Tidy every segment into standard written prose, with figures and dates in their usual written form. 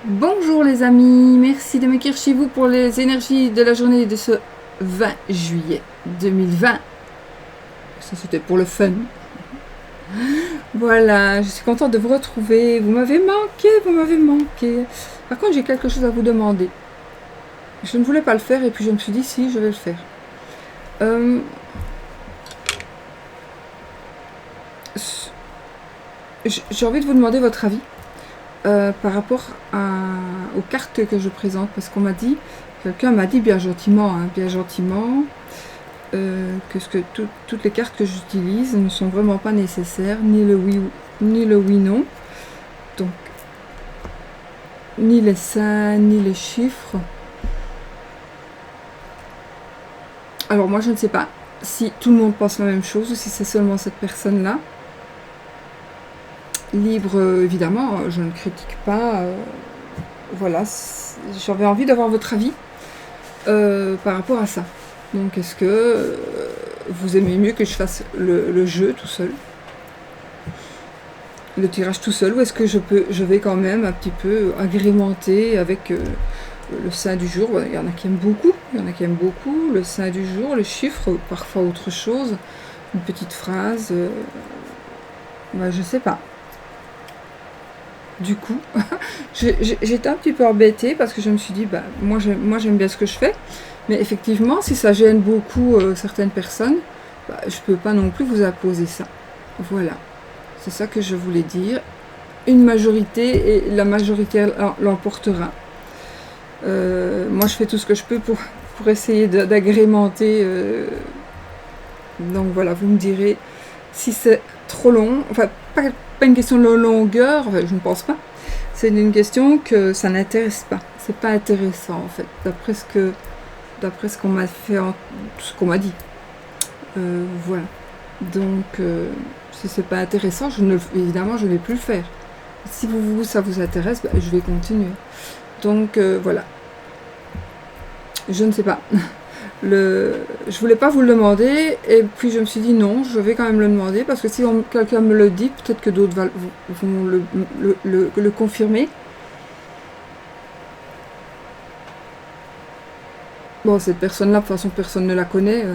Bonjour les amis, merci de m'écrire chez vous pour les énergies de la journée de ce 20 juillet 2020. Ça c'était pour le fun. Voilà, je suis contente de vous retrouver. Vous m'avez manqué, vous m'avez manqué. Par contre, j'ai quelque chose à vous demander. Je ne voulais pas le faire et puis je me suis dit si, je vais le faire. J'ai envie de vous demander votre avis par rapport aux cartes que je présente, parce qu'on m'a dit, quelqu'un m'a dit bien gentiment, que toutes les cartes que j'utilise ne sont vraiment pas nécessaires, ni le oui non, donc ni les saints, ni les chiffres. Alors moi je ne sais pas si tout le monde pense la même chose ou si c'est seulement cette personne-là. Libre, évidemment, je ne critique pas. Voilà, j'avais envie d'avoir votre avis par rapport à ça. Donc, est-ce que vous aimez mieux que je fasse le jeu tout seul, le tirage tout seul, ou est-ce que je vais quand même un petit peu agrémenter avec le saint du jour? Il y en a qui aiment beaucoup, le saint du jour, le chiffre, parfois autre chose, une petite phrase, je sais pas. Du coup, j'étais un petit peu embêtée parce que je me suis dit, moi j'aime bien ce que je fais, mais effectivement, si ça gêne beaucoup certaines personnes, je peux pas non plus vous imposer ça. Voilà, c'est ça que je voulais dire. Une majorité, et la majorité l'emportera. Moi, je fais tout ce que je peux pour essayer d'agrémenter. Donc voilà, vous me direz si c'est trop long, enfin pas une question de longueur, je ne pense pas. C'est une question que ça n'intéresse pas. C'est pas intéressant en fait, d'après ce qu'on m'a fait, ce qu'on m'a dit. Voilà. Donc, si c'est pas intéressant, évidemment, je ne vais plus le faire. Si ça vous intéresse, je vais continuer. Donc, voilà. Je ne sais pas. Je voulais pas vous le demander, et puis je me suis dit non, je vais quand même le demander, parce que si quelqu'un me le dit, peut-être que d'autres vont le confirmer. Bon, cette personne-là, de toute façon, personne ne la connaît.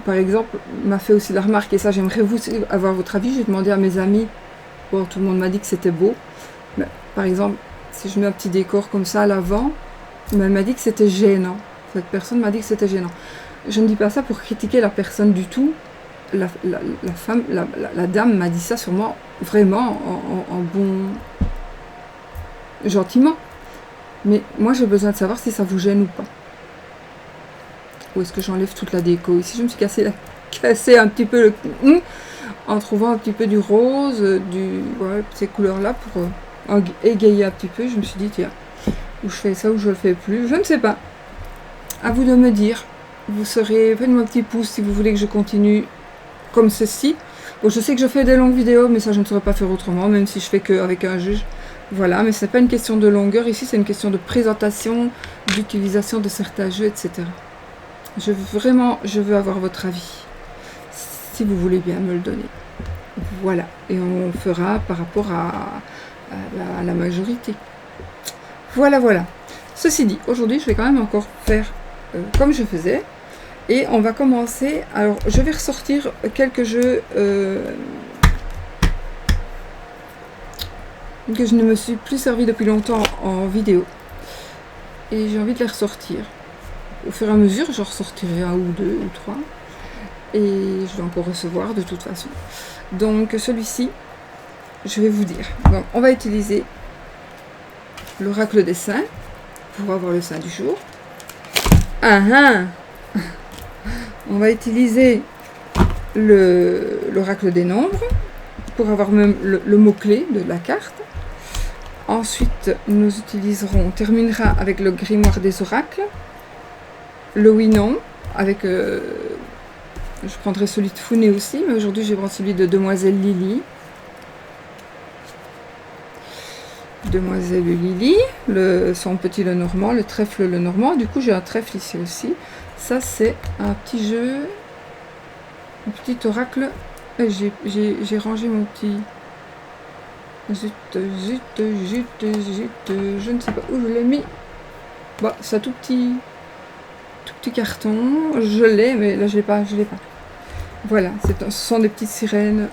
Par exemple, m'a fait aussi la remarque, et ça, j'aimerais vous avoir votre avis. J'ai demandé à mes amis, bon, tout le monde m'a dit que c'était beau. Mais, par exemple, si je mets un petit décor comme ça à l'avant, elle m'a dit que c'était gênant. Cette personne m'a dit que c'était gênant. Je ne dis pas ça pour critiquer la personne du tout. La femme, la dame m'a dit ça sûrement vraiment en bon... gentiment. Mais moi, j'ai besoin de savoir si ça vous gêne ou pas. Ou est-ce que j'enlève toute la déco? Ici, je me suis cassé un petit peu en trouvant un petit peu du rose, ces couleurs-là pour égayer un petit peu. Je me suis dit, tiens, ou je fais ça ou je le fais plus. Je ne sais pas. À vous de me dire. Faites-moi un petit pouce si vous voulez que je continue comme ceci. Bon, je sais que je fais des longues vidéos, mais ça je ne saurais pas faire autrement, même si je fais qu'avec un juge. Voilà, mais ce n'est pas une question de longueur ici, c'est une question de présentation, d'utilisation de certains jeux, etc. Je veux avoir votre avis, si vous voulez bien me le donner. Voilà, et on fera par rapport à la majorité. Voilà. Ceci dit, aujourd'hui, je vais quand même encore faire comme je faisais. Et on va commencer. Alors, je vais ressortir quelques jeux que je ne me suis plus servi depuis longtemps en vidéo. Et j'ai envie de les ressortir. Au fur et à mesure, j'en ressortirai un ou deux ou trois. Et je vais encore recevoir de toute façon. Donc, celui-ci, je vais vous dire. Donc, on va utiliser l'oracle des saints pour avoir le saint du jour. On va utiliser l'oracle des nombres pour avoir même le mot-clé de la carte. Ensuite, on terminera avec le grimoire des oracles, le oui-non, avec... je prendrai celui de Founé aussi, mais aujourd'hui je vais prendre celui de Demoiselle Lily. Demoiselle Lily, son petit le normand, le trèfle le normand. Du coup, j'ai un trèfle ici aussi. Ça, c'est un petit jeu, un petit oracle. J'ai rangé mon petit Zut, je ne sais pas où je l'ai mis. Bah, c'est un tout petit carton. Je l'ai, mais là je l'ai pas. Voilà, ce sont des petites sirènes.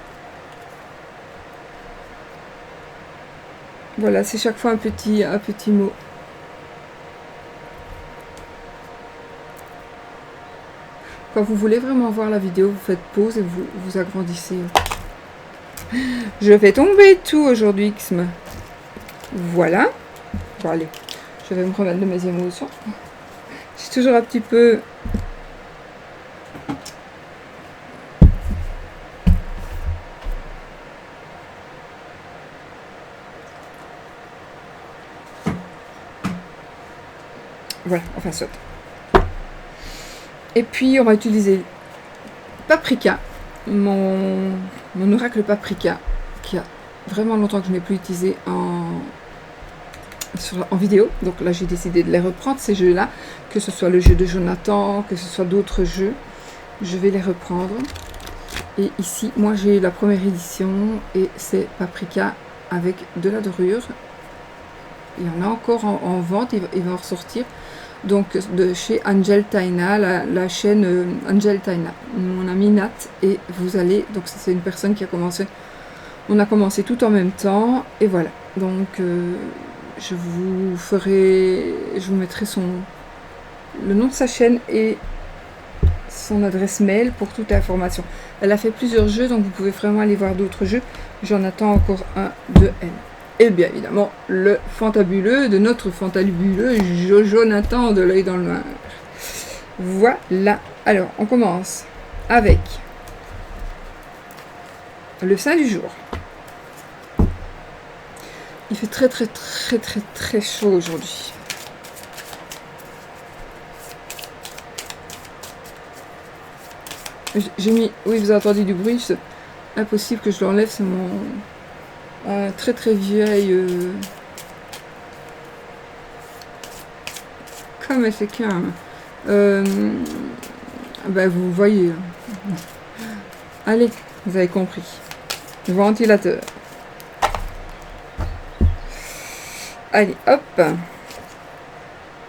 Voilà, c'est chaque fois un petit mot. Quand vous voulez vraiment voir la vidéo, vous faites pause et vous agrandissez. Je fais tomber tout aujourd'hui, Xm. Voilà. Bon, allez, je vais me remettre de mes émotions. J'ai toujours un petit peu... Voilà, enfin, soit. Et puis, on va utiliser Paprika, mon oracle Paprika, qui a vraiment longtemps que je n'ai plus utilisé en vidéo. Donc là, j'ai décidé de les reprendre, ces jeux-là, que ce soit le jeu de Jonathan, que ce soit d'autres jeux. Je vais les reprendre. Et ici, moi, j'ai la première édition, et c'est Paprika avec de la dorure. Il y en a encore en vente, il va en ressortir. Donc de chez Angel Taina, la chaîne Angel Taina, mon ami Nat, et vous allez, donc c'est une personne qui a commencé, on a commencé tout en même temps, et voilà, donc je vous mettrai le nom de sa chaîne et son adresse mail pour toute information. Elle a fait plusieurs jeux, donc vous pouvez vraiment aller voir d'autres jeux, j'en attends encore un de elle. Et bien évidemment, le fantabuleux de notre fantabuleux Jonathan de l'œil dans le noir. Voilà. Alors, on commence avec le saint du jour. Il fait très très très très très chaud aujourd'hui. J'ai mis... Oui, vous avez entendu du bruit. C'est impossible que je l'enlève. C'est mon... très très vieille... Comme elle fait calme. Ben, vous voyez. Allez, vous avez compris. Ventilateur. Allez, hop.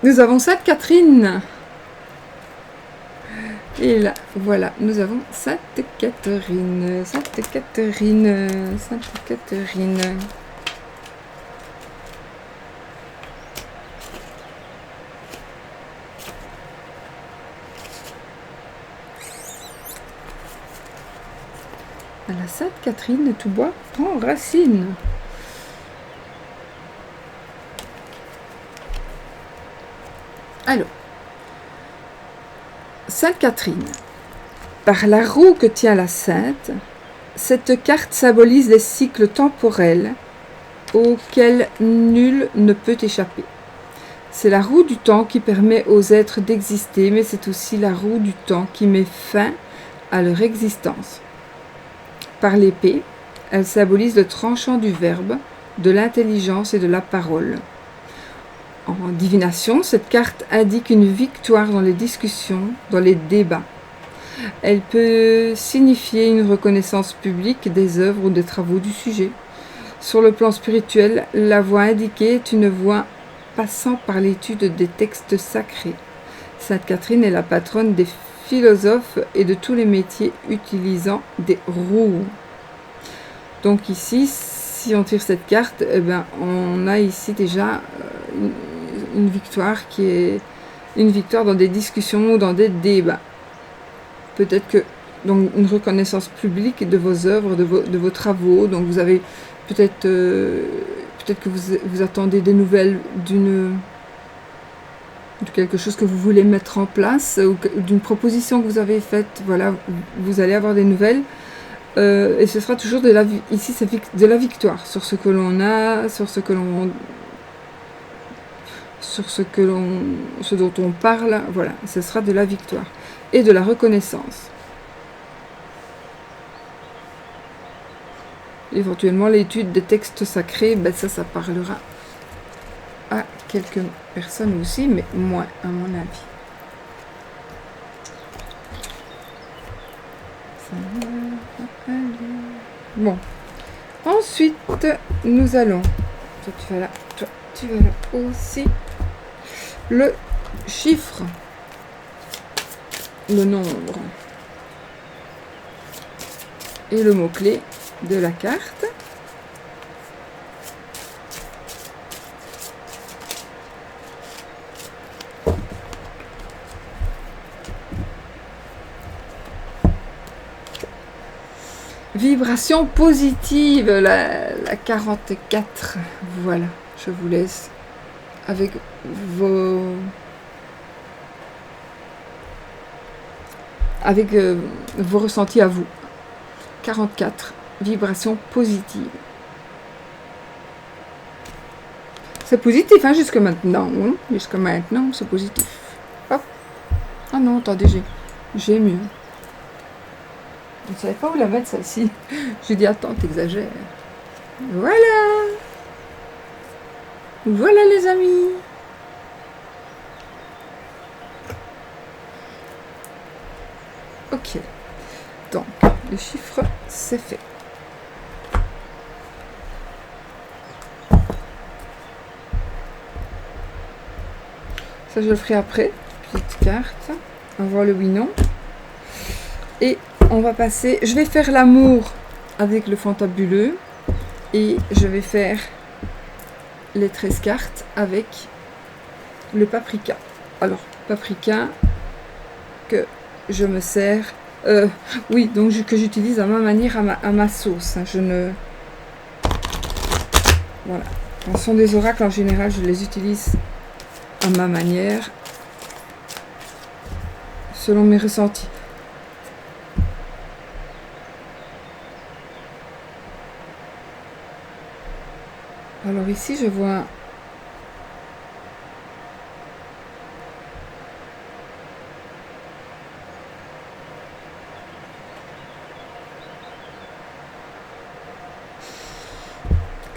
Nous avons Sainte Catherine. Et là, voilà, nous avons Sainte Catherine. Sainte Catherine. Sainte Catherine. La Sainte Catherine, tout bois prend racine. Alors, Sainte Catherine. Par la roue que tient la Sainte, cette carte symbolise les cycles temporels auxquels nul ne peut échapper. C'est la roue du temps qui permet aux êtres d'exister, mais c'est aussi la roue du temps qui met fin à leur existence. Par l'épée, elle symbolise le tranchant du verbe, de l'intelligence et de la parole. En divination, cette carte indique une victoire dans les discussions, dans les débats. Elle peut signifier une reconnaissance publique des œuvres ou des travaux du sujet. Sur le plan spirituel, la voie indiquée est une voie passant par l'étude des textes sacrés. Sainte Catherine est la patronne des philosophes et de tous les métiers utilisant des roues. Donc ici, si on tire cette carte, eh ben, on a ici déjà une victoire qui est une victoire dans des discussions ou dans des débats. Peut-être que donc une reconnaissance publique de vos œuvres, de vos travaux. Donc vous avez peut-être que vous attendez des nouvelles de quelque chose que vous voulez mettre en place ou d'une proposition que vous avez faite. Voilà, vous allez avoir des nouvelles. Et ce sera toujours ici c'est de la victoire sur ce que l'on a, sur ce dont on parle. Voilà, ce sera de la victoire et de la reconnaissance. Éventuellement l'étude des textes sacrés, ben ça parlera à quelques personnes aussi, mais moins à mon avis. Bon, Ensuite, nous allons, toi tu vas là, toi tu vas là aussi, le chiffre, le nombre et le mot-clé de la carte. Vibration positive, la 44. Voilà, je vous laisse avec vos ressentis à vous. 44, vibration positive. C'est positif, hein, jusque maintenant. Hein, jusque maintenant, c'est positif. Hop. Ah non, attendez, j'ai mieux. Je ne savais pas où la mettre, celle-ci. J'ai dit, attends, t'exagères. Voilà. Voilà, les amis. Ok. Donc, le chiffre, c'est fait. Ça, je le ferai après. Petite carte. On va voir le oui-non. Et on va passer... Je vais faire l'amour avec le fantabuleux. Et je vais faire les 13 cartes avec le paprika. Alors, paprika que je me sers... oui, donc que j'utilise à ma manière, à ma sauce. Hein, je ne... Voilà. Ce sont des oracles, en général, je les utilise à ma manière, selon mes ressentis. Alors ici, je vois...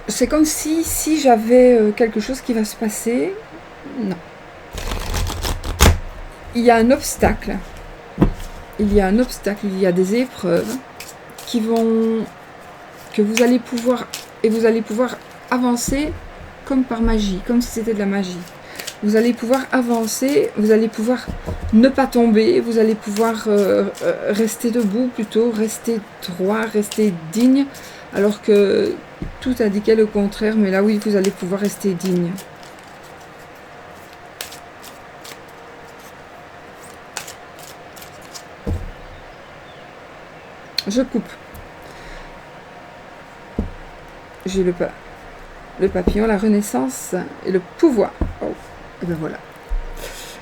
C'est comme si j'avais quelque chose qui va se passer. Non. Il y a un obstacle. Il y a un obstacle, il y a des épreuves que vous allez pouvoir... Et vous allez pouvoir avancer comme par magie, comme si c'était de la magie. Vous allez pouvoir avancer, vous allez pouvoir ne pas tomber, vous allez pouvoir rester debout plutôt, rester droit, rester digne, alors que tout indiquait le contraire, mais là oui, vous allez pouvoir rester digne. Je coupe. J'ai le papillon, la renaissance et le pouvoir. Oh, et ben voilà.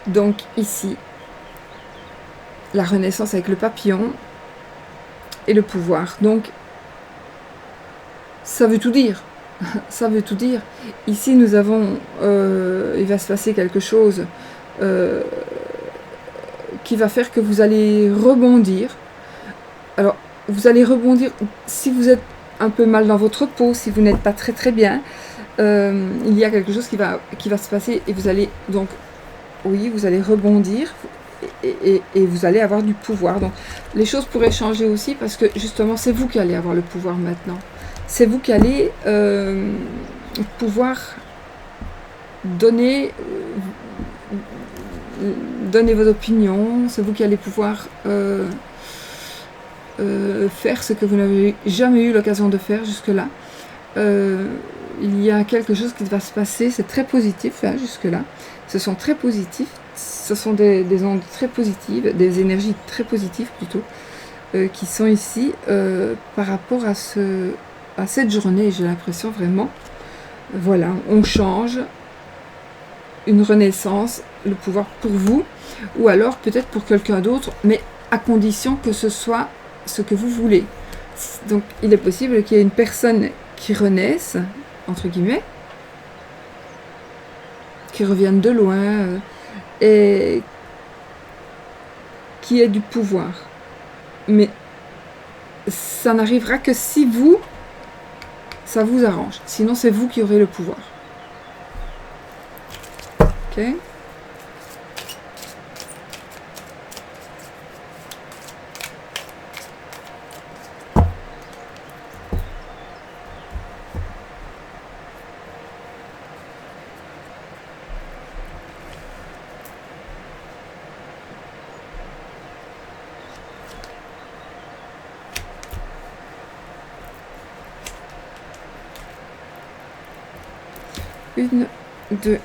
Donc ici, la renaissance avec le papillon et le pouvoir. Donc, ça veut tout dire. Ça veut tout dire. Ici, nous avons... il va se passer quelque chose qui va faire que vous allez rebondir. Alors, vous allez rebondir si vous êtes un peu mal dans votre peau, si vous n'êtes pas très très bien. Il y a quelque chose qui va se passer et vous allez donc... Oui, vous allez rebondir et vous allez avoir du pouvoir. Donc, les choses pourraient changer aussi parce que justement, c'est vous qui allez avoir le pouvoir maintenant. C'est vous qui allez pouvoir donner vos opinions. C'est vous qui allez pouvoir faire ce que vous n'avez jamais eu l'occasion de faire jusque-là. Il y a quelque chose qui va se passer. C'est très positif, hein, jusque-là. Ce sont très positifs. Ce sont des ondes très positives, des énergies très positives plutôt, qui sont ici par rapport à cette journée. J'ai l'impression vraiment, voilà, on change, une renaissance, le pouvoir pour vous, ou alors peut-être pour quelqu'un d'autre, mais à condition que ce soit ce que vous voulez. Donc il est possible qu'il y ait une personne qui renaisse, entre guillemets, qui revienne de loin, et qui ait du pouvoir. Mais ça n'arrivera que si ça vous arrange. Sinon, c'est vous qui aurez le pouvoir. Ok. 1, 2,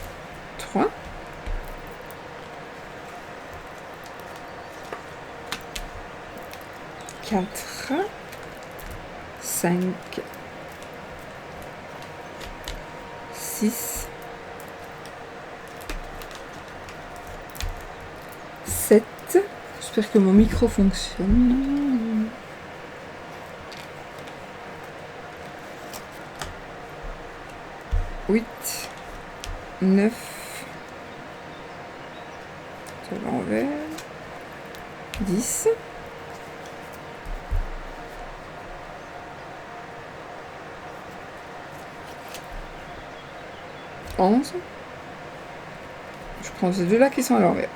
3. 4, 5, 6, 7. J'espère que mon micro fonctionne. 8, 9, sur l'envers, 10, 11. Je prends ces deux-là qui sont à l'envers.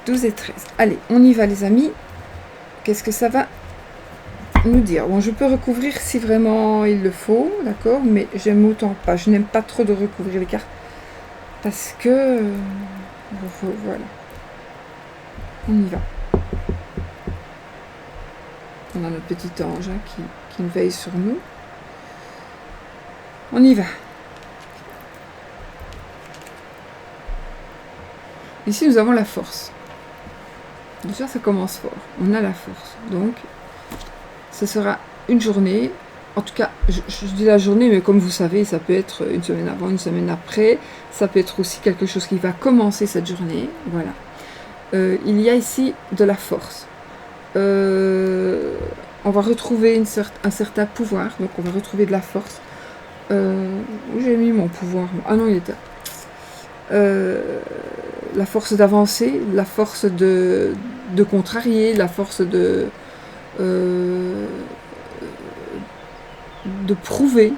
12 et 13. Allez, on y va les amis. Qu'est-ce que ça va nous dire? Bon, je peux recouvrir si vraiment il le faut, d'accord, mais j'aime autant pas. Je n'aime pas trop de recouvrir les cartes parce que voilà. On y va. On a notre petit ange hein, qui nous veille sur nous. On y va. Ici, nous avons la force. Déjà, ça commence fort. On a la force. Donc, ce sera une journée. En tout cas, je dis la journée, mais comme vous savez, ça peut être une semaine avant, une semaine après. Ça peut être aussi quelque chose qui va commencer cette journée. Voilà. Il y a ici de la force. On va retrouver un certain pouvoir. Donc, on va retrouver de la force. Où j'ai mis mon pouvoir? Ah non, il était... la force d'avancer, la force de contrarier, la force de prouver,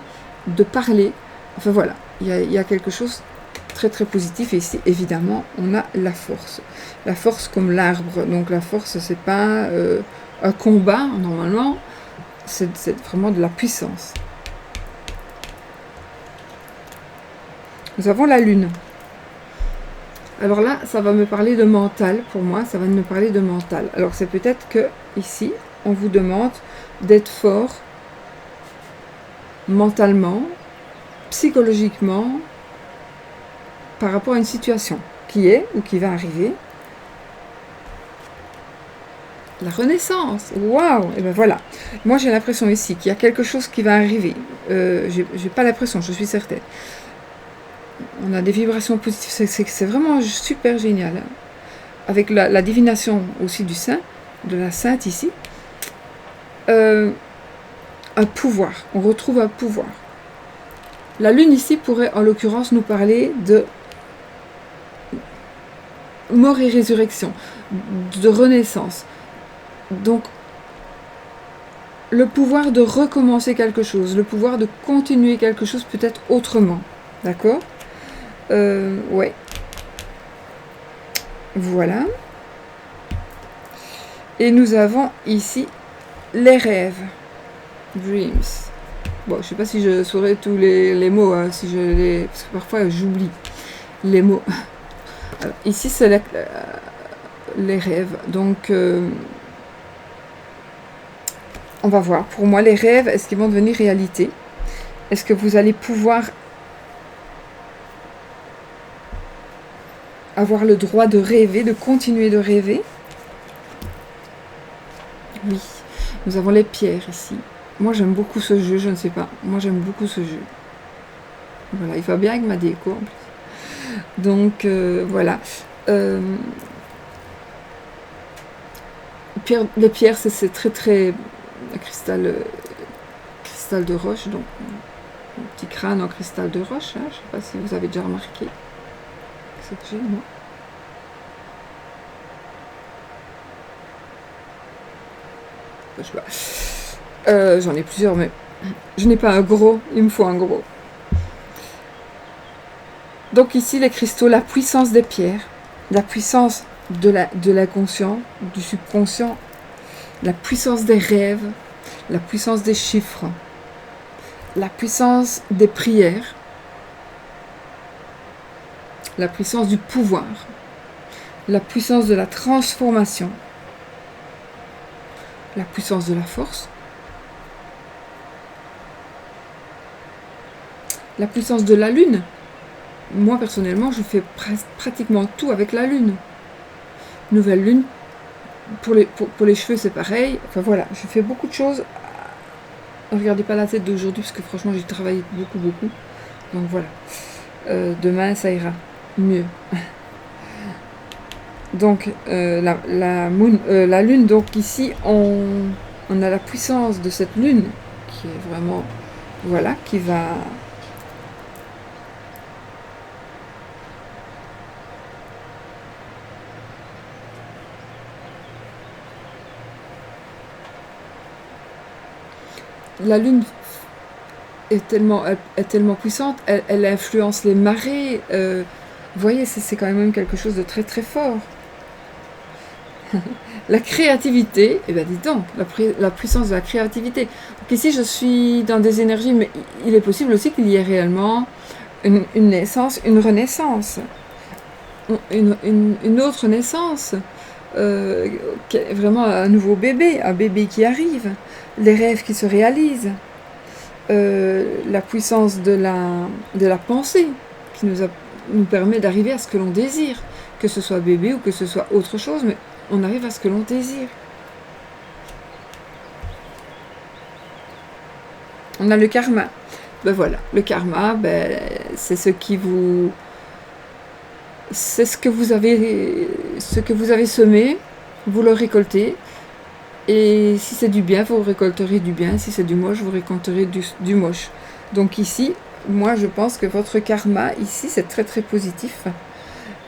de parler. Enfin voilà, il y a quelque chose de très très positif. Et ici, évidemment, on a la force. La force comme l'arbre. Donc la force, c'est pas un combat, normalement. C'est vraiment de la puissance. Nous avons la lune. Alors là, ça va me parler de mental, pour moi, ça va me parler de mental. Alors c'est peut-être que, ici, on vous demande d'être fort mentalement, psychologiquement, par rapport à une situation qui est ou qui va arriver. La renaissance, waouh! Et ben voilà, moi j'ai l'impression ici qu'il y a quelque chose qui va arriver. J'ai pas l'impression, je suis certaine. On a des vibrations positives, c'est vraiment super génial. Hein. Avec la divination aussi du saint, de la sainte ici. Un pouvoir, on retrouve un pouvoir. La lune ici pourrait en l'occurrence nous parler de mort et résurrection, de renaissance. Donc, le pouvoir de recommencer quelque chose, le pouvoir de continuer quelque chose peut-être autrement. D'accord ? Ouais. Voilà. Et nous avons ici les rêves. Dreams. Bon, je sais pas si je saurais tous les mots, hein, si je les... parce que parfois j'oublie les mots. Alors, ici, c'est les rêves. Donc, on va voir. Pour moi, les rêves, est-ce qu'ils vont devenir réalité? Est-ce que vous allez pouvoir avoir le droit de rêver, de continuer de rêver? Oui. Nous avons les pierres ici. Moi, j'aime beaucoup ce jeu, je ne sais pas. Moi, j'aime beaucoup ce jeu. Voilà, il va bien avec ma déco, en plus. Donc, voilà. Les pierres, c'est très, très... cristal de roche, donc un petit crâne en cristal de roche. Hein, je ne sais pas si vous avez déjà remarqué. C'est que j'ai, moi. J'en ai plusieurs, mais je n'ai pas un gros, il me faut un gros. Donc ici, les cristaux, la puissance des pierres, la puissance de l'inconscient, du subconscient, la puissance des rêves, la puissance des chiffres, la puissance des prières, la puissance du pouvoir, la puissance de la transformation, la puissance de la force, La puissance de la lune. Moi, personnellement, je fais pratiquement tout avec la lune. Nouvelle lune, pour les cheveux, c'est pareil. Enfin voilà, je fais beaucoup de choses. Ne regardez pas la tête d'aujourd'hui, parce que franchement, j'ai travaillé beaucoup, beaucoup. Donc voilà. Demain, ça ira mieux. Donc, la lune, donc ici, on a la puissance de cette lune, qui est vraiment, voilà, qui va... La lune est tellement puissante, elle influence les marées. Vous voyez, c'est quand même quelque chose de très très fort. La créativité, eh bien dis donc, la puissance de la créativité. Donc ici, je suis dans des énergies, mais il est possible aussi qu'il y ait réellement une naissance, une renaissance, une autre naissance, vraiment un nouveau bébé, un bébé qui arrive, les rêves qui se réalisent. La puissance de la pensée qui nous permet d'arriver à ce que l'on désire, que ce soit bébé ou que ce soit autre chose, mais on arrive à ce que l'on désire. On a le karma. Ben voilà, le karma, ben, c'est ce que vous avez semé, vous le récoltez. Et si c'est du bien, vous récolterez du bien. Si c'est du moche, vous récolterez du moche. Donc ici, moi je pense que votre karma, ici, c'est très très positif.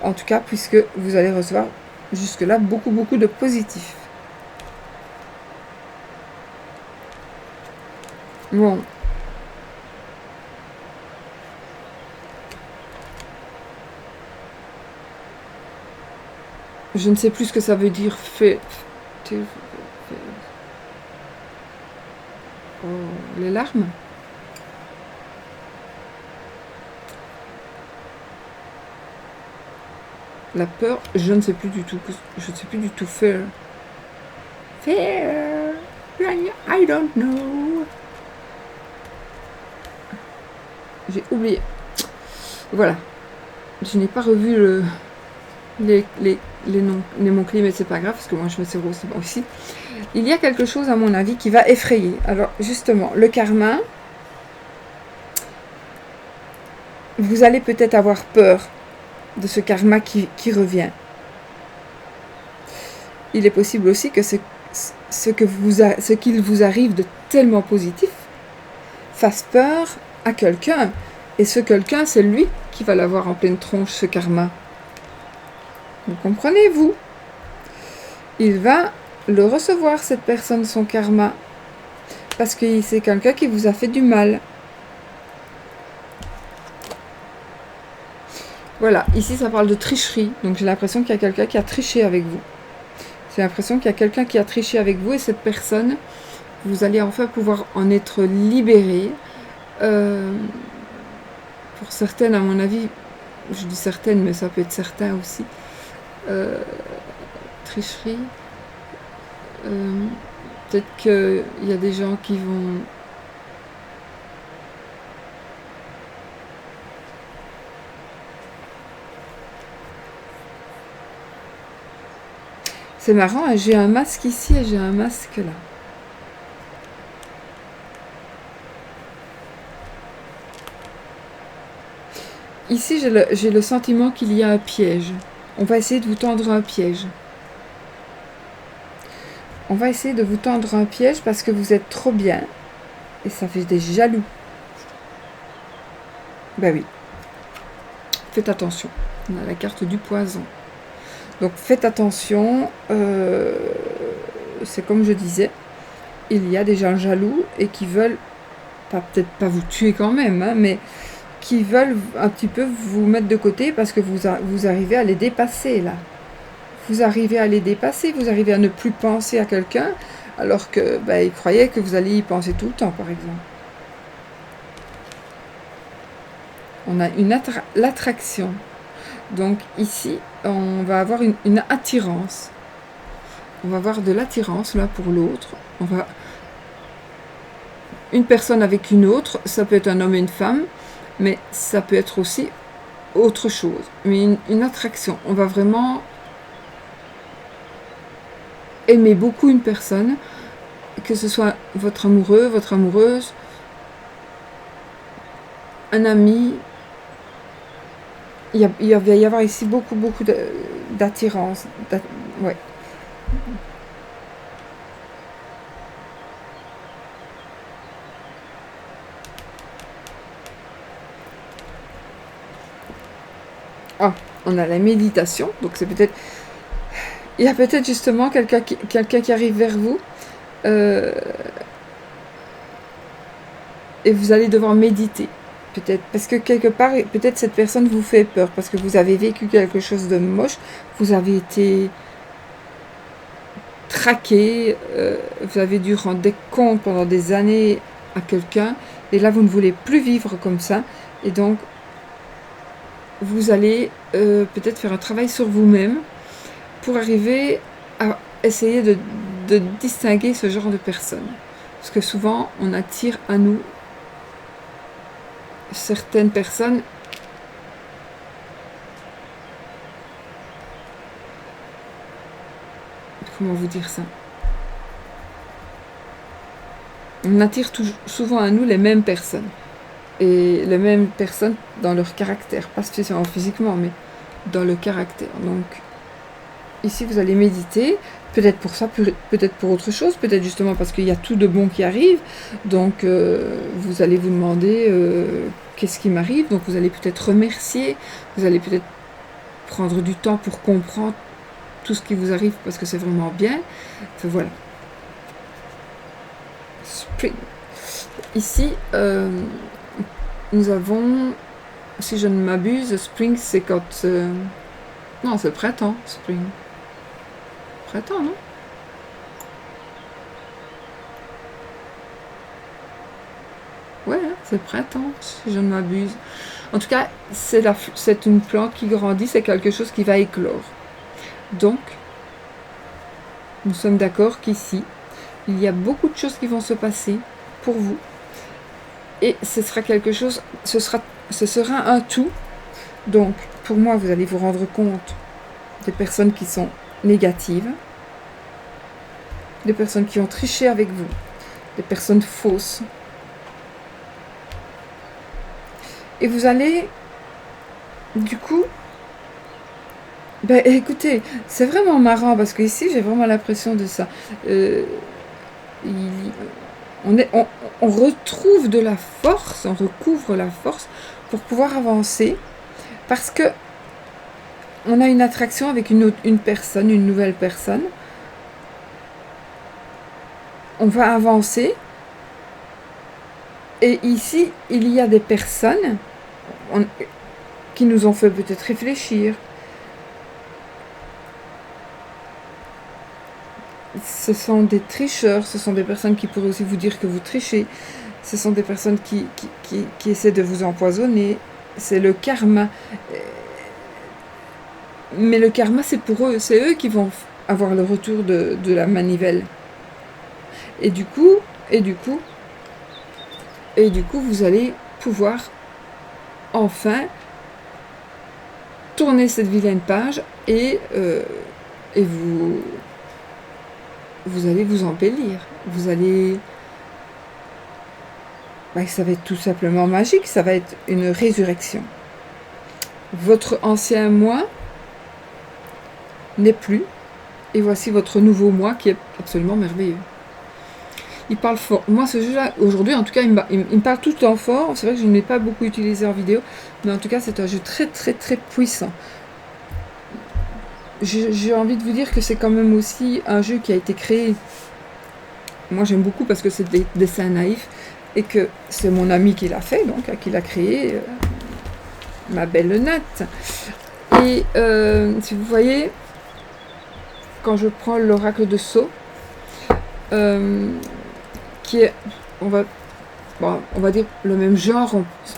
En tout cas, puisque vous allez recevoir jusque-là beaucoup beaucoup de positif. Bon. Je ne sais plus ce que ça veut dire. Oh, les larmes. La peur, je ne sais plus du tout. Je ne sais plus du tout. Fear. Fear. I don't know. J'ai oublié. Voilà. Je n'ai pas revu les mots-clés, mais c'est pas grave, parce que moi je me sais aussi bon ici. Il y a quelque chose, à mon avis, qui va effrayer. Alors, justement, le karma, vous allez peut-être avoir peur de ce karma qui revient. Il est possible aussi que ce qu'il vous arrive de tellement positif fasse peur à quelqu'un. Et ce quelqu'un, c'est lui qui va l'avoir en pleine tronche, ce karma. Vous comprenez, vous? Il va le recevoir, cette personne, son karma. Parce que c'est quelqu'un qui vous a fait du mal. Voilà, ici ça parle de tricherie. Donc j'ai l'impression qu'il y a quelqu'un qui a triché avec vous. J'ai l'impression qu'il y a quelqu'un qui a triché avec vous et cette personne, vous allez enfin pouvoir en être libéré. Pour certaines, à mon avis, je dis certaines, mais ça peut être certains aussi. Tricherie. Peut-être qu'il y a des gens qui vont... C'est marrant, hein, j'ai un masque ici et j'ai un masque là. Ici, j'ai le sentiment qu'il y a un piège. On va essayer de vous tendre un piège. On va essayer de vous tendre un piège parce que vous êtes trop bien. Et ça fait des jaloux. Ben oui. Faites attention. On a la carte du poison. Donc faites attention. C'est comme je disais. Il y a des gens jaloux et qui veulent, peut-être pas vous tuer quand même, hein, mais qui veulent un petit peu vous mettre de côté parce que vous arrivez à les dépasser là. Vous arrivez à les dépasser, vous arrivez à ne plus penser à quelqu'un alors que ils croyaient que vous alliez y penser tout le temps, par exemple. On a l'attraction. Donc ici, on va avoir une attirance. On va avoir de l'attirance là pour l'autre. Une personne avec une autre, ça peut être un homme et une femme. mais ça peut être aussi autre chose. Mais une attraction, on va vraiment aimer beaucoup une personne, que ce soit votre amoureux, votre amoureuse, un ami. Il va y avoir ici beaucoup d'attirance. Ouais. Ah, on a la méditation, donc c'est peut-être... Il y a peut-être justement quelqu'un qui arrive vers vous, et vous allez devoir méditer, peut-être, parce que quelque part, peut-être cette personne vous fait peur, parce que vous avez vécu quelque chose de moche, vous avez été traqué, vous avez dû rendre des comptes pendant des années à quelqu'un, et là vous ne voulez plus vivre comme ça, et donc vous allez peut-être faire un travail sur vous-même pour arriver à essayer de distinguer ce genre de personnes. Parce que souvent, on attire à nous certaines personnes comment vous dire ça? On attire souvent à nous les mêmes personnes. Et les mêmes personnes dans leur caractère, pas spécialement physiquement, mais dans le caractère. Donc, ici, vous allez méditer, peut-être pour ça, peut-être pour autre chose, peut-être justement parce qu'il y a tout de bon qui arrive. Donc, vous allez vous demander qu'est-ce qui m'arrive. Donc, vous allez peut-être remercier, vous allez peut-être prendre du temps pour comprendre tout ce qui vous arrive parce que c'est vraiment bien. Enfin, voilà. Spring. Ici, nous avons, si je ne m'abuse, spring c'est quand... non, c'est printemps, spring. Printemps, non? Ouais, hein, c'est printemps, si je ne m'abuse. En tout cas, c'est une plante qui grandit, c'est quelque chose qui va éclore. Donc, nous sommes d'accord qu'ici, il y a beaucoup de choses qui vont se passer pour vous. Et ce sera quelque chose, ce sera un tout. Donc, pour moi, vous allez vous rendre compte des personnes qui sont négatives, des personnes qui ont triché avec vous, des personnes fausses. Et vous allez, du coup, ben écoutez, c'est vraiment marrant parce que ici j'ai vraiment l'impression de ça. On retrouve de la force, on recouvre la force pour pouvoir avancer parce que on a une attraction avec une personne, une nouvelle personne. On va avancer et ici il y a des personnes qui nous ont fait peut-être réfléchir. Ce sont des tricheurs, ce sont des personnes qui pourraient aussi vous dire que vous trichez, ce sont des personnes qui essaient de vous empoisonner, c'est le karma. Mais le karma c'est pour eux, c'est eux qui vont avoir le retour de la manivelle. Et du coup, vous allez pouvoir enfin tourner cette vilaine page et vous allez vous embellir. Vous allez... ça va être tout simplement magique, ça va être une résurrection. Votre ancien moi n'est plus, et voici votre nouveau moi qui est absolument merveilleux. Il parle fort. Moi, ce jeu-là, aujourd'hui, en tout cas, il me parle tout le temps fort. C'est vrai que je ne l'ai pas beaucoup utilisé en vidéo, mais en tout cas, c'est un jeu très, très, très puissant. J'ai envie de vous dire que c'est quand même aussi un jeu qui a été créé. Moi, j'aime beaucoup parce que c'est des dessins naïfs et que c'est mon ami qui l'a fait, donc qui l'a créé, ma belle Nat. Et si vous voyez, quand je prends l'oracle de Sceaux, qui est, on va dire le même genre,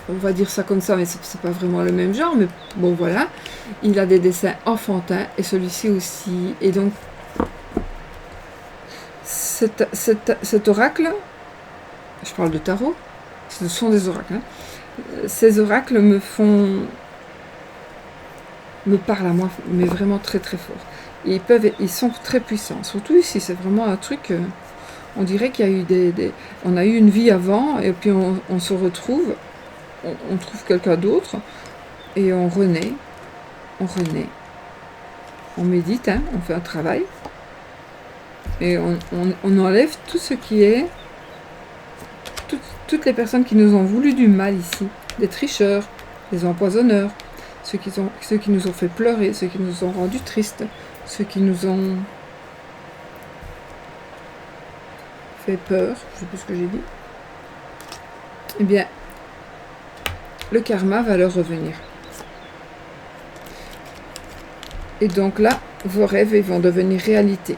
on va dire ça comme ça, mais c'est pas vraiment le même genre, mais bon voilà, il a des dessins enfantins, et celui-ci aussi, et donc cet oracle, je parle de tarot, ce sont des oracles, hein. Ces oracles me parlent à moi, mais vraiment très très fort. Et ils sont très puissants. Surtout ici, c'est vraiment un truc. On dirait qu'il y a eu on a eu une vie avant, et puis on se retrouve, on trouve quelqu'un d'autre, et on renaît, on médite, hein, on fait un travail, et on enlève tout ce qui est, toutes les personnes qui nous ont voulu du mal ici, des tricheurs, des empoisonneurs, ceux qui nous ont fait pleurer, ceux qui nous ont rendus tristes, ceux qui nous ont fait peur, je ne sais plus ce que j'ai dit, eh bien, le karma va leur revenir. Et donc là, vos rêves ils vont devenir réalité.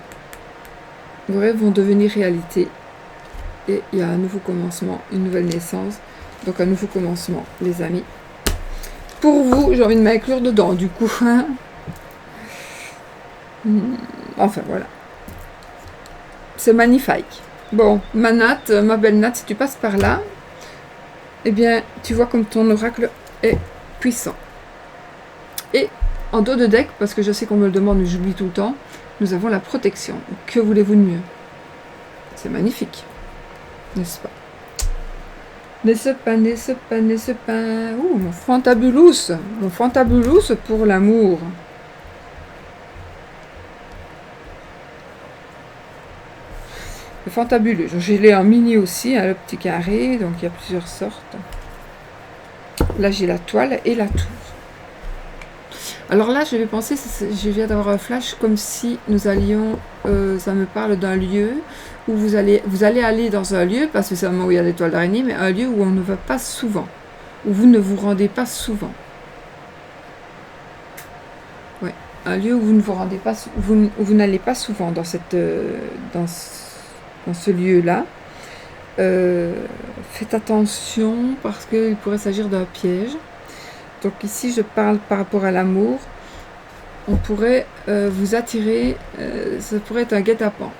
Vos rêves vont devenir réalité. Et il y a un nouveau commencement, une nouvelle naissance. Donc un nouveau commencement, les amis. Pour vous, j'ai envie de m'inclure dedans, du coup. Enfin, voilà. C'est magnifique. Bon, ma Nat, ma belle Nat, si tu passes par là, eh bien, tu vois comme ton oracle est puissant. Et en dos de deck, parce que je sais qu'on me le demande, mais j'oublie tout le temps, nous avons la protection. Que voulez-vous de mieux? C'est magnifique, n'est-ce pas? N'est-ce pas, n'est-ce pas, n'est-ce pas? Ouh, mon fantabulous pour l'amour. Le fantabuleux, je l'ai en mini aussi, hein, le petit carré, donc il y a plusieurs sortes. Là j'ai la toile et la tour. Alors là je vais penser, je viens d'avoir un flash comme si nous allions, ça me parle d'un lieu où vous allez aller dans un lieu, pas spécialement où il y a des toiles d'araignée, mais un lieu où on ne va pas souvent, où vous ne vous rendez pas souvent. Ouais, un lieu où vous ne vous rendez pas, où vous n'allez pas souvent dans ce lieu-là. Faites attention parce qu'il pourrait s'agir d'un piège. Donc ici je parle par rapport à l'amour. On pourrait vous attirer, ça pourrait être un guet-apens.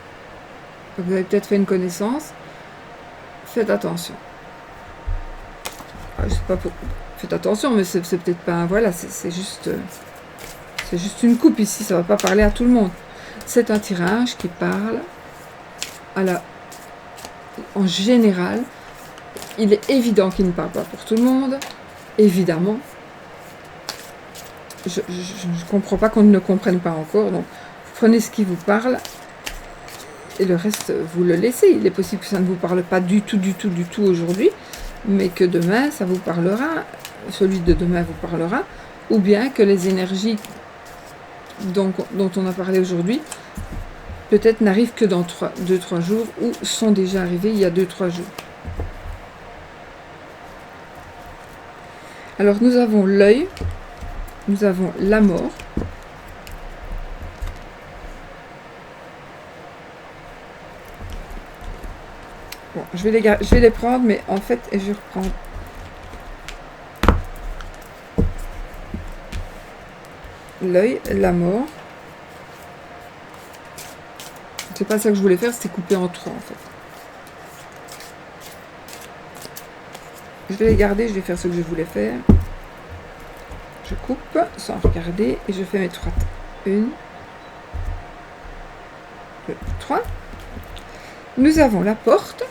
Vous avez peut-être fait une connaissance. Faites attention. Je sais pas pourquoi. Faites attention, mais c'est peut-être pas. Voilà, c'est juste une coupe ici. Ça va pas parler à tout le monde. C'est un tirage qui parle en général. Il est évident qu'il ne parle pas pour tout le monde, évidemment. Je ne comprends pas qu'on ne le comprenne pas encore, donc prenez ce qui vous parle et le reste, vous le laissez. Il est possible que ça ne vous parle pas du tout aujourd'hui, mais que demain, ça vous parlera, celui de demain vous parlera, ou bien que les énergies dont on a parlé aujourd'hui, peut-être n'arrivent que dans 2-3 jours, ou sont déjà arrivés il y a 2-3 jours. Alors nous avons l'œil, nous avons la mort, bon, je vais les prendre, mais en fait, je vais reprendre l'œil, la mort. C'est pas ça que je voulais faire, c'était couper en 3 en fait. Je vais les garder, je vais faire ce que je voulais faire. Je coupe sans regarder et je fais mes 3. 1, 2, 3. Nous avons la porte.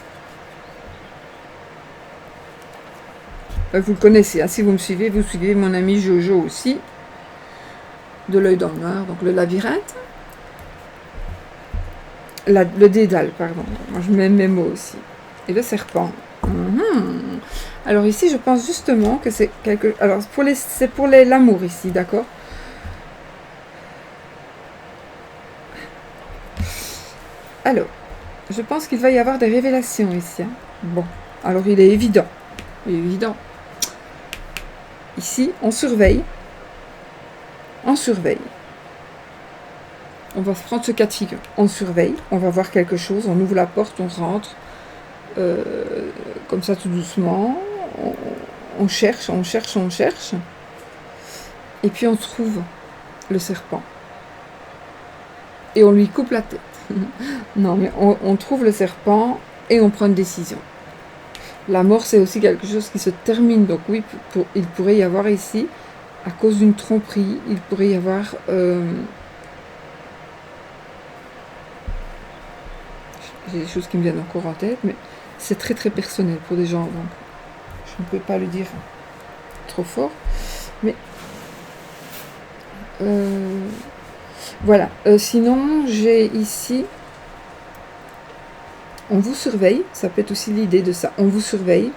Vous le connaissez, hein, si vous me suivez, vous suivez mon ami Jojo aussi. De l'œil dans le noir, donc le labyrinthe. Le dédale, pardon. Moi je mets mes mots aussi. Et le serpent. Alors ici, je pense justement que c'est quelque... Alors, c'est pour l'amour ici, d'accord? Alors, je pense qu'il va y avoir des révélations ici. Hein. Bon, alors il est évident. Il est évident. Ici, on surveille. On surveille. On va prendre ce cas de figure. On surveille, on va voir quelque chose, on ouvre la porte, on rentre. Comme ça tout doucement, on cherche, et puis on trouve le serpent et on lui coupe la tête. Non mais on trouve le serpent et on prend une décision. La mort, c'est aussi quelque chose qui se termine. Donc oui, il pourrait y avoir ici, à cause d'une tromperie, il pourrait y avoir... j'ai des choses qui me viennent encore en tête, mais c'est très très personnel pour des gens. Donc je ne peux pas le dire trop fort. Mais voilà. Sinon, j'ai ici... On vous surveille. Ça peut être aussi l'idée de ça. On vous surveille.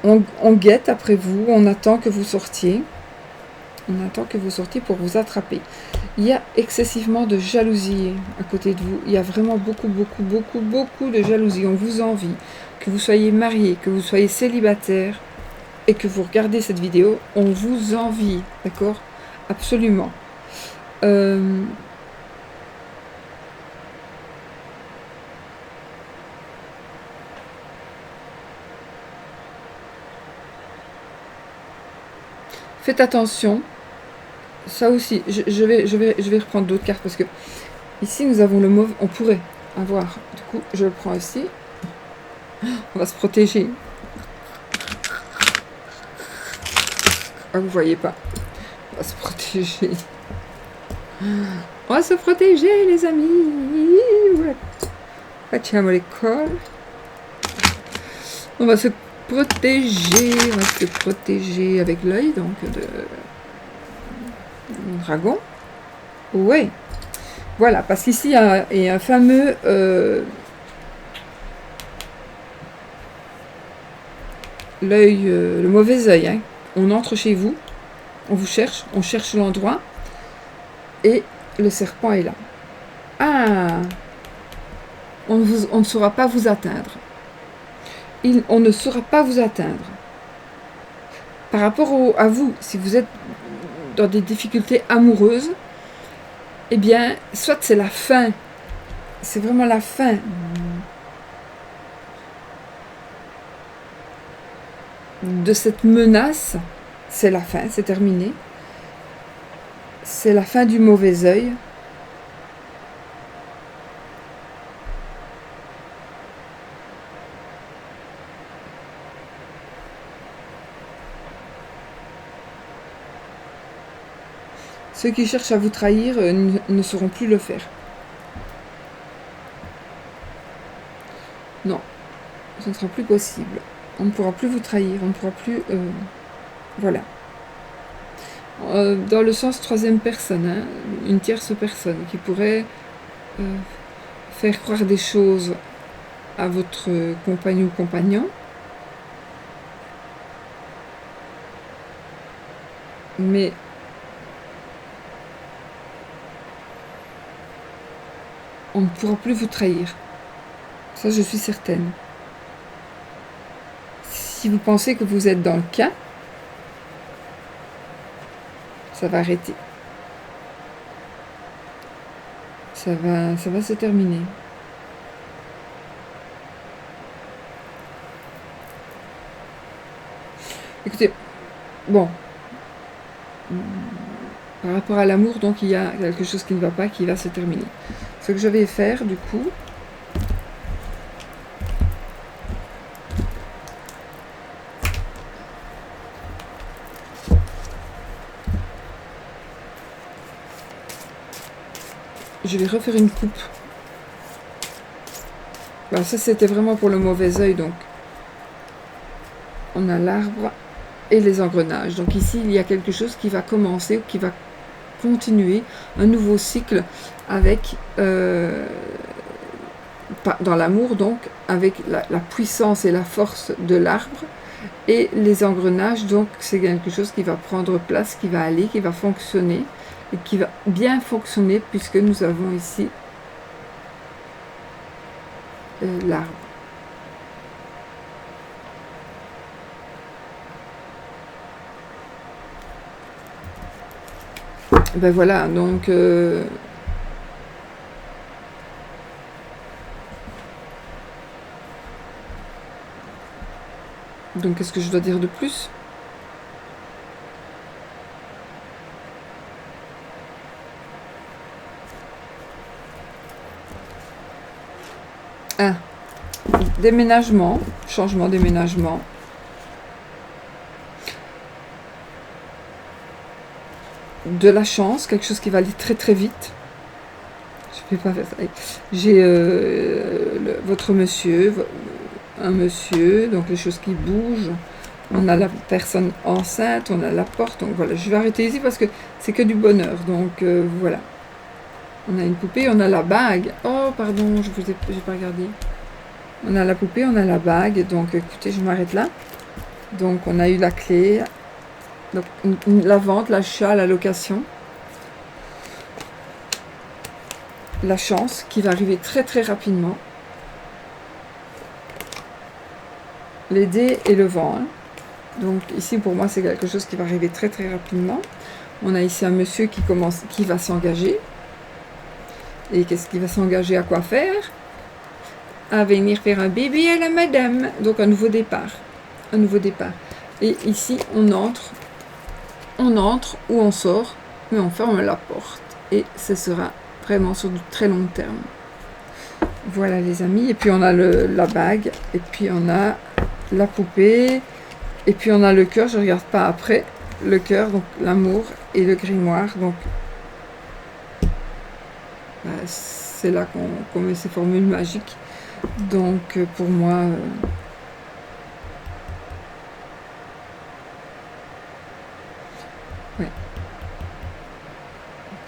On guette après vous. On attend que vous sortiez. On attend que vous sortiez pour vous attraper. Il y a excessivement de jalousie à côté de vous. Il y a vraiment beaucoup, beaucoup, beaucoup, beaucoup de jalousie. On vous envie. Que vous soyez marié, que vous soyez célibataire et que vous regardez cette vidéo, on vous envie. D'accord? Absolument. Faites attention. Ça aussi, je vais reprendre d'autres cartes parce que ici nous avons le mauvais. On pourrait avoir. Du coup, je le prends ici. On va se protéger. Ah, vous voyez pas. On va se protéger. On va se protéger, les amis. Ouais. Tiens, à l'école. On va se protéger. On va se protéger avec l'œil, donc, de dragon. Ouais. Voilà, parce qu'ici, il y a un fameux... l'œil, le mauvais œil. Hein. On entre chez vous, on vous cherche, on cherche l'endroit, et le serpent est là. Ah, on ne saura pas vous atteindre. On ne saura pas vous atteindre. Par rapport à vous, si vous êtes dans des difficultés amoureuses, eh bien, soit c'est la fin, c'est vraiment la fin. De cette menace, c'est la fin, c'est terminé. C'est la fin du mauvais œil. Ceux qui cherchent à vous trahir ne sauront plus le faire. Non, ce ne sera plus possible. On ne pourra plus vous trahir, on ne pourra plus... voilà. Dans le sens troisième personne, hein, une tierce personne qui pourrait faire croire des choses à votre compagnon ou compagnon. Mais on ne pourra plus vous trahir. Ça, je suis certaine. Si vous pensez que vous êtes dans le cas, ça va arrêter. Ça va se terminer. Écoutez, bon, par rapport à l'amour, donc il y a quelque chose qui ne va pas, qui va se terminer. Ce que je vais faire, du coup, je vais refaire une coupe. Ben, ça, c'était vraiment pour le mauvais œil, donc on a l'arbre et les engrenages. Donc ici, il y a quelque chose qui va commencer ou qui va continuer, un nouveau cycle avec, dans l'amour, donc, avec la puissance et la force de l'arbre et les engrenages. Donc, c'est quelque chose qui va prendre place, qui va aller, qui va fonctionner et qui va bien fonctionner puisque nous avons ici l'arbre. Ben voilà, donc qu'est-ce que je dois dire de plus? Ah, déménagement, changement, déménagement. De la chance, quelque chose qui va aller très très vite. Je vais pas faire ça. J'ai votre monsieur, un monsieur, donc les choses qui bougent. On a la personne enceinte, on a la porte. Donc voilà, je vais arrêter ici parce que c'est que du bonheur. Donc voilà. On a une poupée, on a la bague. Oh pardon, j'ai pas regardé. On a la poupée, on a la bague. Donc écoutez, je m'arrête là. Donc on a eu la clé. Donc la vente, l'achat, la location. La chance qui va arriver très très rapidement. Les dés et le vent. Hein. Donc ici pour moi c'est quelque chose qui va arriver très très rapidement. On a ici un monsieur qui va s'engager. Et qu'est-ce qu'il va s'engager à quoi faire? À venir faire un bébé à la madame. Donc un nouveau départ. Un nouveau départ. Et ici on entre ou on sort, mais on ferme la porte. Et ce sera vraiment sur du très long terme. Voilà les amis. Et puis on a la bague. Et puis on a la poupée. Et puis on a le cœur. Je ne regarde pas après. Le cœur, donc l'amour et le grimoire. Donc c'est là qu'on met ces formules magiques. Donc pour moi... ouais.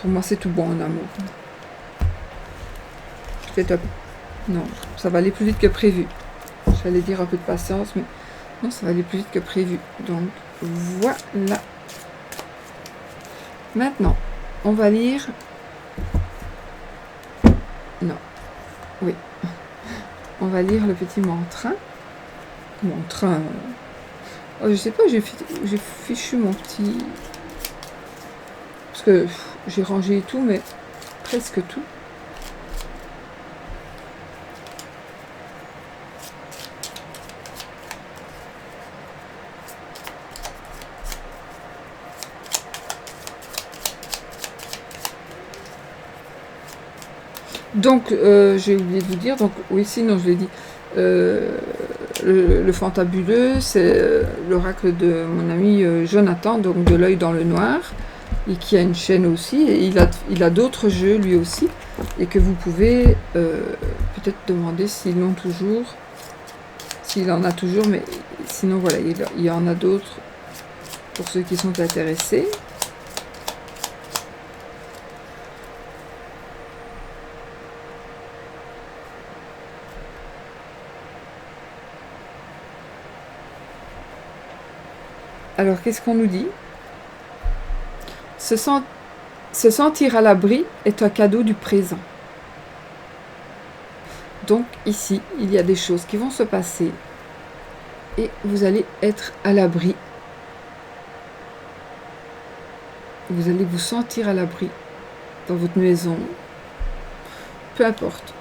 Pour moi c'est tout bon en amour. C'est top. Non, ça va aller plus vite que prévu. J'allais dire un peu de patience, mais non, ça va aller plus vite que prévu. Donc, voilà. Maintenant, on va lire... Non. Oui. On va lire le petit mantra. Mantra... Oh, je sais pas, j'ai fichu mon petit... Parce que j'ai rangé tout, mais presque tout. Donc, j'ai oublié de vous dire, donc oui, sinon je l'ai dit, le fantabuleux, c'est l'oracle de mon ami Jonathan, donc de l'œil dans le noir, et qui a une chaîne aussi, et il a d'autres jeux lui aussi, et que vous pouvez peut-être demander s'ils l'ont toujours, s'il en a toujours, mais sinon voilà, il y en a d'autres pour ceux qui sont intéressés. Alors, qu'est-ce qu'on nous dit? Se sentir à l'abri est un cadeau du présent. Donc, ici, il y a des choses qui vont se passer et vous allez être à l'abri. Vous allez vous sentir à l'abri dans votre maison, peu importe.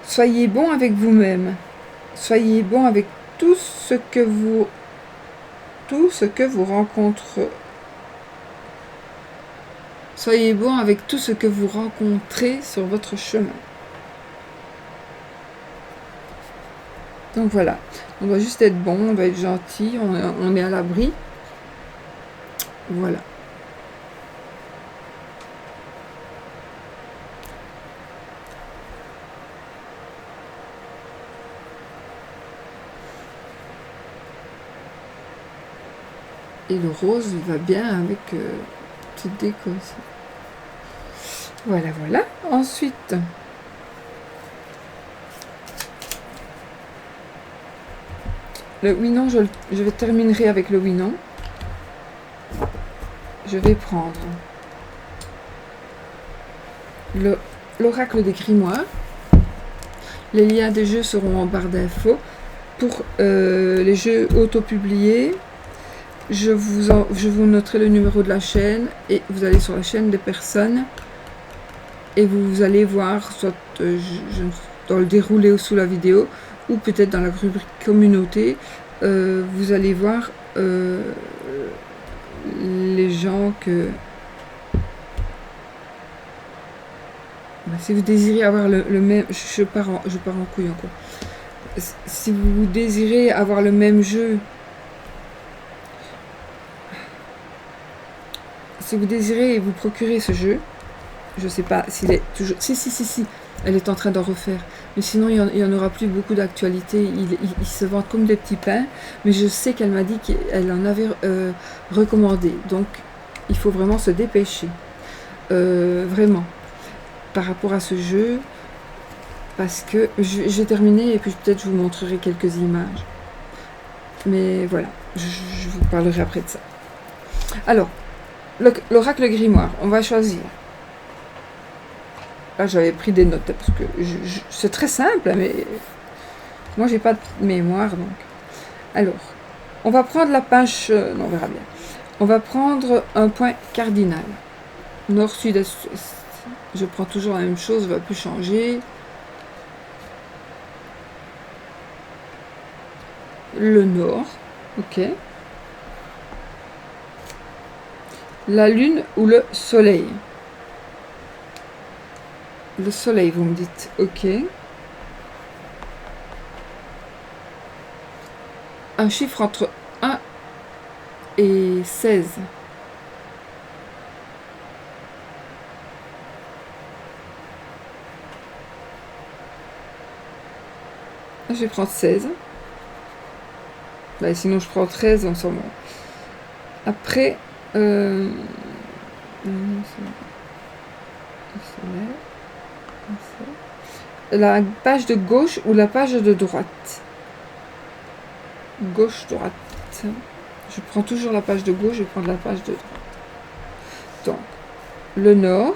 Soyez bon avec vous-même. Soyez bon avec tout ce que vous rencontrez. Soyez bon avec tout ce que vous rencontrez sur votre chemin. Donc voilà, on doit juste être bon, on doit être gentil, on est à l'abri. Voilà. Et le rose, il va bien avec petite déco aussi. Voilà, voilà. Ensuite, le oui non, je vais terminer avec le oui non. Je vais prendre l'oracle des grimoires. Les liens des jeux seront en barre d'infos. Pour les jeux auto-publiés, je vous noterai le numéro de la chaîne et vous allez sur la chaîne des personnes et vous allez voir soit dans le déroulé ou sous la vidéo ou peut-être dans la rubrique communauté, vous allez voir les gens que... Si vous désirez avoir le même... Je pars en couille encore. Si vous désirez avoir le même jeu... Si vous désirez vous procurer ce jeu, je sais pas s'il est toujours... Si. Elle est en train d'en refaire. Mais sinon, il y en aura plus beaucoup d'actualité. Ils se vendent comme des petits pains. Mais je sais qu'elle m'a dit qu'elle en avait recommandé. Donc, il faut vraiment se dépêcher. Vraiment. Par rapport à ce jeu. Parce que j'ai terminé et puis peut-être je vous montrerai quelques images. Mais voilà. Je vous parlerai après de ça. Alors, l'oracle grimoire. On va choisir. Là, j'avais pris des notes parce que c'est très simple, mais moi, j'ai pas de mémoire. Donc, alors, on va prendre la page. Non, on verra bien. On va prendre un point cardinal. Nord, sud, est. Je prends toujours la même chose, ne va plus changer. Le nord, ok. La lune ou le soleil? Le soleil, vous me dites, ok. Un chiffre entre 1 et 16. Je vais prendre 16. Bah, sinon, je prends 13, on s'en va. Après, la page de gauche ou la page de droite? Gauche, droite. Je prends toujours la page de gauche, je vais prendre la page de droite. Donc, le nord,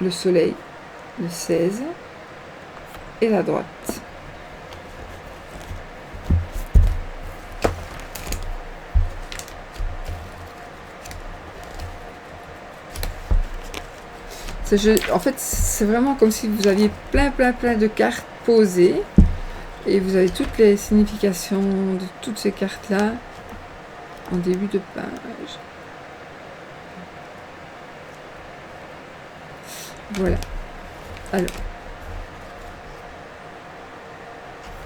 le soleil, le 16 et la droite. En fait, c'est vraiment comme si vous aviez plein de cartes posées et vous avez toutes les significations de toutes ces cartes-là en début de page. Voilà. Alors.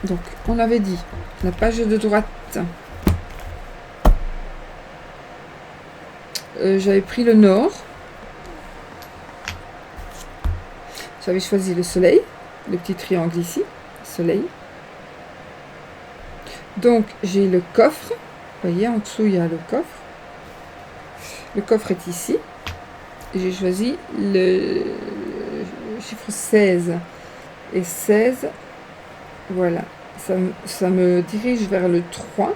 Donc, on avait dit la page de droite. J'avais pris le nord. J'avais choisi le soleil, le petit triangle ici, soleil. Donc, j'ai le coffre. Vous voyez, en dessous, il y a le coffre. Le coffre est ici. Et j'ai choisi le chiffre 16. Et 16, voilà. Ça me dirige vers le 3.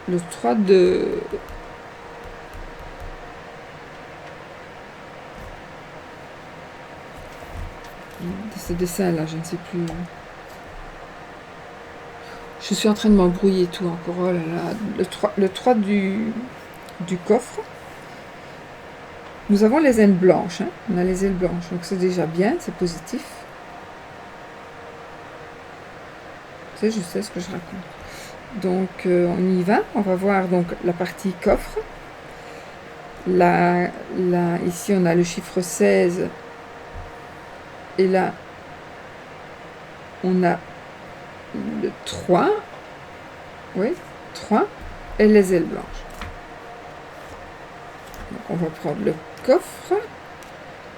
Le 3 de ce dessin là, je ne sais plus. Je suis en train de m'embrouiller tout encore. Oh là là. Le 3 du coffre. Nous avons les ailes blanches. Hein. On a les ailes blanches. Donc c'est déjà bien, c'est positif. Je sais ce que je raconte. Donc on y va. On va voir donc la partie coffre. Là, ici on a le chiffre 16. Et là, on a le 3. Oui, 3. Et les ailes blanches. Donc, on va prendre le coffre.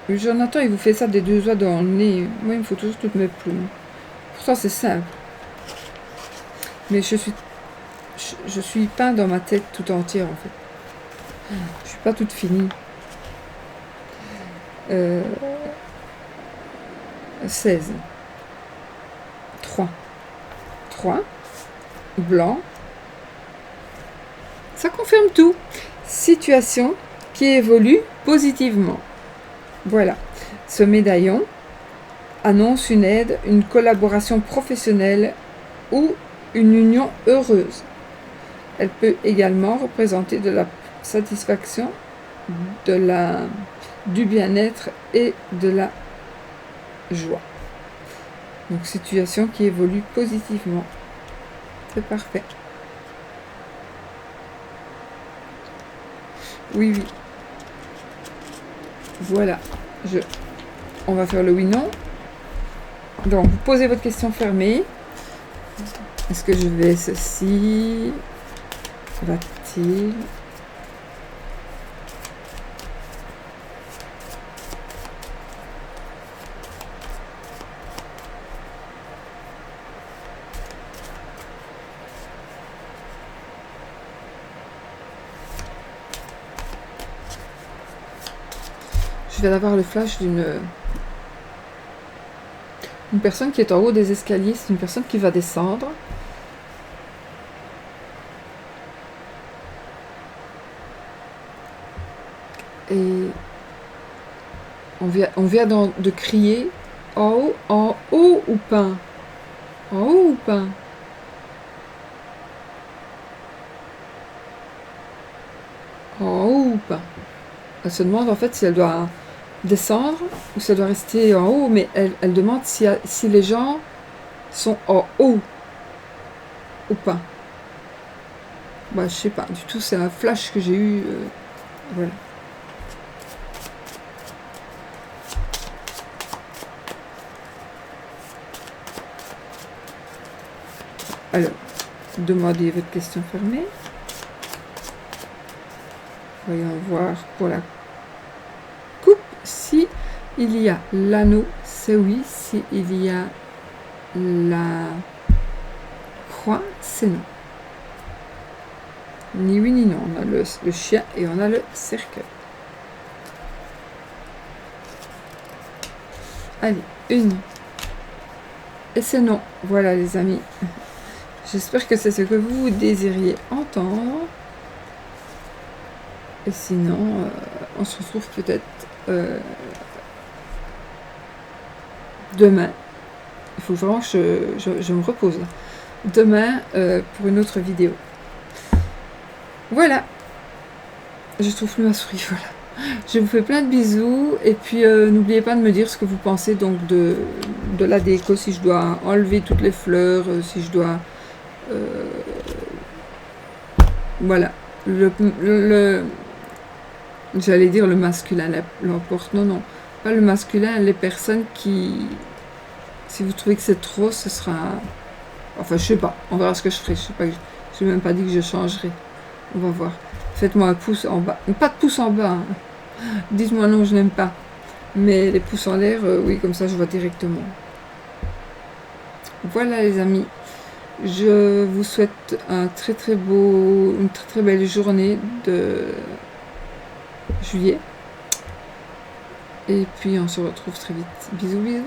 Jonathan, il vous fait ça des deux doigts dans le nez. Moi, il me faut toujours toutes mes plumes. Pourtant, c'est simple. Mais je suis peint dans ma tête tout entière, en fait. Je suis pas toute finie. 16. 3. 3. Blanc. Ça confirme tout. Situation qui évolue positivement. Voilà. Ce médaillon annonce une aide, une collaboration professionnelle ou une union heureuse. Elle peut également représenter de la satisfaction, du bien-être et de la joie. Donc, situation qui évolue positivement. C'est parfait. Oui, oui. Voilà. On va faire le oui-non. Donc, vous posez votre question fermée. Est-ce que je vais ceci? Va-t-il? Je viens d'avoir le flash d'une personne qui est en haut des escaliers. C'est une personne qui va descendre. Et on vient de crier en haut ou pas? En haut ou pas? En haut ou pas? Elle se demande en fait si elle doit descendre ou si elle doit rester en haut, mais elle demande si les gens sont en haut ou pas. Bah, je sais pas du tout, c'est un flash que j'ai eu. Voilà. Alors, demandez votre question fermée. Voyons voir pour la coupe. Si il y a l'anneau, c'est oui. Si il y a la croix, c'est non. Ni oui ni non. On a le chien et on a le cercueil. Allez, une. Et c'est non. Voilà les amis. J'espère que c'est ce que vous désiriez entendre. Et sinon, on se retrouve peut-être demain. Il faut vraiment que je me repose là. Demain pour une autre vidéo. Voilà. Je trouve plus ma souris, voilà. Je vous fais plein de bisous et puis n'oubliez pas de me dire ce que vous pensez donc de la déco, si je dois enlever toutes les fleurs, si je dois... voilà. J'allais dire le masculin l'emporte. Non, non. Pas le masculin, les personnes qui... Si vous trouvez que c'est trop, ce sera... Enfin, je sais pas. On verra ce que je ferai. Je sais pas. Je n'ai même pas dit que je changerai. On va voir. Faites-moi un pouce en bas. Pas de pouce en bas. Hein. Dites-moi non, je n'aime pas. Mais les pouces en l'air, oui, comme ça, je vois directement. Voilà, les amis. Je vous souhaite une très très belle journée de juillet. Et puis, on se retrouve très vite. Bisous, bisous.